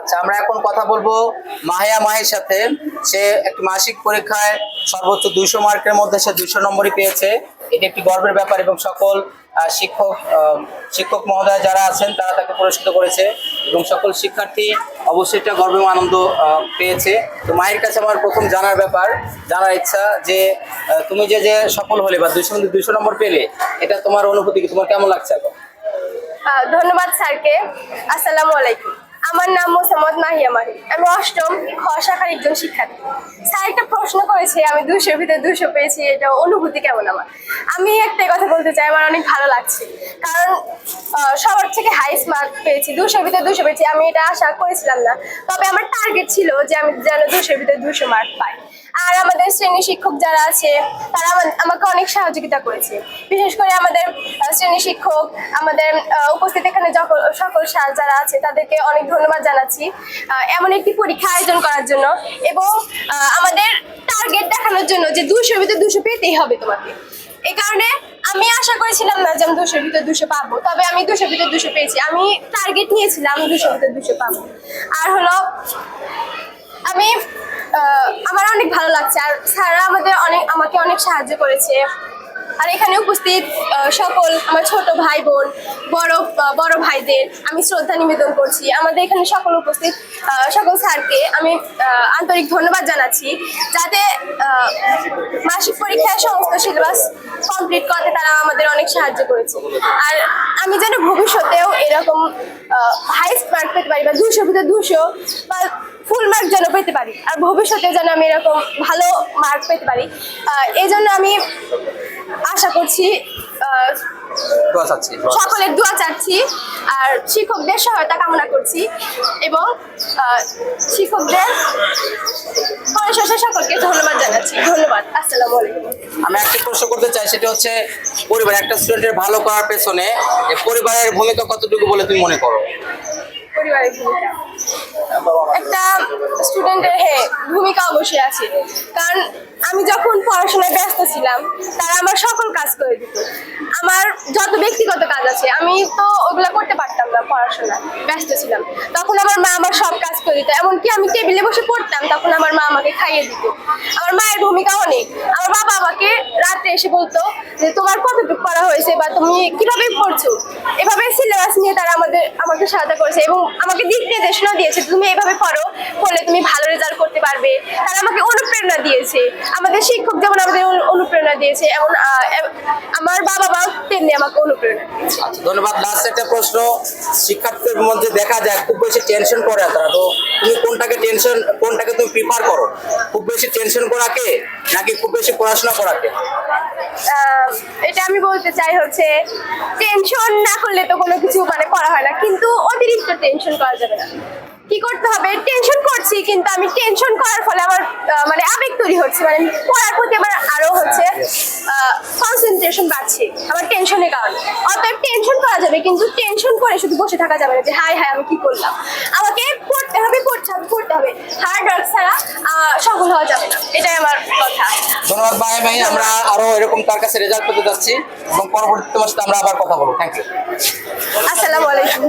আচ্ছা, আমরা এখন কথা বলবো মাহিয়া মাহির সাথে। সে একটি মাসিক পরীক্ষায় সর্বোচ্চ 200 মার্কের মধ্যে সে 200 নম্বরই পেয়েছে। এটি একটি গর্বের ব্যাপার এবং সকল শিক্ষক মহোদয় যারা আছেন তারা তাকে পুরস্কৃত করেছে এবং সকল শিক্ষার্থী অবশ্যই একটা গর্ব এবং আনন্দ পেয়েছে। তো মাহির কাছে আমার প্রথম জানার ইচ্ছা যে তুমি যে যে সফল হলে বা 200 নম্বর পেলে, এটা তোমার অনুভূতি কি, তোমার কেমন লাগছে এখন? ধন্যবাদ স্যারকে। আসসালামু আলাইকুম। আমার নাম মোসাম্মদ মাহিয়া মাহি। আমি অষ্টম খ শাখার একজন শিক্ষার্থী। স্যার একটা প্রশ্ন করেছে আমি 200-র ভিতরে 200 পেয়েছি, এটা অনুভূতি কেমন আমার। আমি একটাই কথা বলতে চাই, আমার অনেক ভালো লাগছে, কারণ সবার থেকে হাইস্ট মার্ক পেয়েছি, 200-র ভিতরে 200 পেয়েছি। আমি এটা আশা করেছিলাম না, তবে আমার টার্গেট ছিল যে আমি যেন 200-র ভিতরে 200 মার্ক পাই। আর আমাদের শ্রেণী শিক্ষক যারা আছে তারা আমাকে অনেক সহযোগিতা করেছে, বিশেষ করে আমাদের শ্রেণী শিক্ষক, আমাদের উপস্থিত এখানে সকল স্যার যারা আছে তাদেরকে অনেক ধন্যবাদ জানাচ্ছি এমন একটি পরীক্ষা আয়োজন করার জন্য এবং আমাদের টার্গেট দেখানোর জন্য যে 200-র ভিতরে 200 পেতেই হবে তোমাকে। এই কারণে আমি আশা করেছিলাম না যে আমি 200-র ভিতরে 200 পাবো, তবে আমি 200-র ভিতরে 200 পেয়েছি। আমি টার্গেট নিয়েছিলাম 200-র ভিতরে 200 পাবো। আর হলো আমার অনেক ভালো লাগছে, আর স্যাররা আমাকে অনেক সাহায্য করেছে। আর এখানে উপস্থিত সকল আমার ছোট ভাই বোন, বড় ভাইদের আমি শ্রদ্ধা নিবেদন করছি। আমাদের এখানে উপস্থিত সকল স্যারকে আমি আন্তরিক ধন্যবাদ জানাচ্ছি, যাতে মাসিক পরীক্ষায় সমস্ত সিলেবাস কমপ্লিট করতে তারা আমাদের অনেক সাহায্য করেছে। আর আমি যেন ভবিষ্যতেও এরকম হাইস্ট মার্ক পেতে পারি, বা 200-র ভিতরে 200 বা ফুল মার্ক যেন পেতে পারি, আর ভবিষ্যতে যেন আমি এরকম ভালো মার্ক পেতে পারি। এই জন্য আমি আশা করছি, সকলের দোয়া চাচ্ছি, আর শিক্ষকদের সহায়তা কামনা করছি এবং শিক্ষকদের পরিশেষে সকলকে ধন্যবাদ জানাচ্ছি। ধন্যবাদ। আসসালামু আলাইকুম। আমি একটা প্রশ্ন করতে চাই, সেটা হচ্ছে পরিবার, একটা স্টুডেন্টের ভালো করার পেছনে পরিবারের ভূমিকা কতটুকু বলে তুমি মনে করো? পরিবারের ভূমিকা একটা স্টুডেন্টের ভূমিকা অবশ্যই আছে, কারণ আমি যখন পড়াশোনায় ব্যস্ত ছিলাম তারা আমার সকল কাজ করে দিত। আমার যত ব্যক্তিগত কাজ আছে আমি তো ওগুলো করতে পারতাম না, পড়াশোনা ব্যস্ত ছিলাম, তখন আমার মা আমার সব কাজ করে দিত। এমনকি আমি টেবিলে বসে পড়তাম, তখন আমার মা আমাকে খাইয়ে দিত। আমার মায়ের ভূমিকা অনেক। আমার বাবা আমাকে রাত্রে এসে বলতো যে তোমার কতটুকু পড়া হয়েছে বা তুমি কিভাবে পড়ছো, এভাবে সিলেবাস নিয়ে তারা আমাকে সহায়তা করেছে এবং আমাকে দিক নির্দেশনা দিয়েছে, তুমি এভাবে পড়লে তুমি ভালো রেজাল্ট করতে পারবে। তারা আমাকে অনুপ্রেরণা দিয়েছে, আমাদের শিক্ষক যেমন আমাদের অনুপ্রেরণা দিয়েছে, এমন আমার বাবা তেমনি আমাকে অনুপ্রেরণা দিয়েছে। আচ্ছা, ধন্যবাদ। লাস্ট একটা প্রশ্ন, শিক্ষার্থীদের মধ্যে দেখা যায় খুব বেশি টেনশন করে তারা, তো তুমি কোনটাকে তুমি প্রিফার করো? খুব বেশি টেনশন করাকে নাকি খুব বেশি পড়াশোনা করাকে? এটা আমি বলতে চাই হচ্ছে, টেনশন না করলে তো কোনো কিছু করা হয় না, কিন্তু অতিরিক্ত টেনশন করা যাবে না। কি করতে হবে, টেনশন করছি কিন্তু আমি টেনশন করার ফলে আমার আবেগ তৈরি হচ্ছে, পড়ার প্রতি আমার আরো কনসেন্ট্রেশন বাড়ছে আমার টেনশনের কারণে। অতএব টেনশন করা যাবে, কিন্তু টেনশন করে শুধু বসে থাকা যাবে না যে হায় আমি কি করলাম। আমাকে পড়তে হবে। হার্ড ওয়ার্ক ছাড়া সফল হওয়া যাবে না, এটাই আমার কথা। ধন্যবাদ ভাই। আমরা আরো এরকম তার কাছে রেজাল্ট পেতে যাচ্ছি এবং পরবর্তী তোমার সাথে আমরা আবার কথা বলবো। Thank you. আসসালামু আলাইকুম।